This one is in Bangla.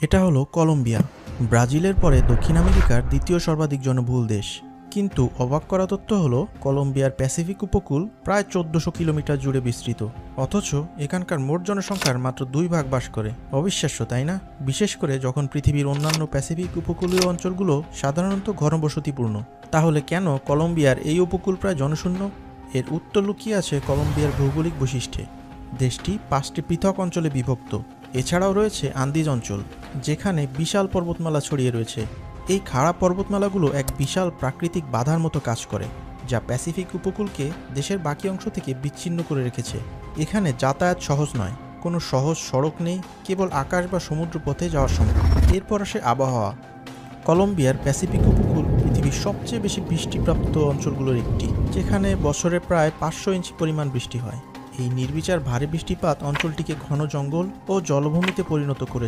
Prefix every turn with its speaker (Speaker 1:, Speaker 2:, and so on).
Speaker 1: এটা হলো কলম্বিয়া, ব্রাজিলের পরে দক্ষিণ আমেরিকার দ্বিতীয় সর্বাধিক জনবহুল দেশ। কিন্তু অবাক করা তথ্য হলো কলম্বিয়ার প্যাসিফিক উপকূল প্রায় ১৪০০ কিলোমিটার জুড়ে বিস্তৃত, অথচ এখানকার মোট জনসংখ্যার মাত্র ২ ভাগ বাস করে। অবিশ্বাস্য, তাই না? বিশেষ করে যখন পৃথিবীর অন্যান্য প্যাসিফিক উপকূলীয় অঞ্চলগুলো সাধারণত ঘনবসতিপূর্ণ। তাহলে কেন কলম্বিয়ার এই উপকূল প্রায় জনশূন্য? এর উত্তর লুকিয়ে আছে কলম্বিয়ার ভৌগোলিক বৈশিষ্ট্যে। দেশটি ৫টি পৃথক অঞ্চলে বিভক্ত। এছাড়াও রয়েছে আন্দিজ অঞ্চল, যেখানে বিশাল পর্বতমালা ছড়িয়ে রয়েছে। এই খাড়া পর্বতমালাগুলো এক বিশাল প্রাকৃতিক বাধার মতো কাজ করে, যা প্যাসিফিক উপকূলকে দেশের বাকি অংশ থেকে বিচ্ছিন্ন করে রেখেছে। এখানে যাতায়াত সহজ নয়, কোনো সহজ সড়ক নেই, কেবল আকাশ বা সমুদ্র পথে যাওয়ার সম্ভব। এরপর আসে আবহাওয়া। কলম্বিয়ার প্যাসিফিক উপকূল পৃথিবীর সবচেয়ে বেশি বৃষ্টিপ্রাপ্ত অঞ্চলগুলোর একটি, যেখানে বছরে প্রায় ৫০০ ইঞ্চি পরিমাণ বৃষ্টি হয়। এই নির্বিচার ভারী বৃষ্টিপাত অঞ্চলটিকে ঘন জঙ্গল ও জলভূমিতে পরিণত করেছে।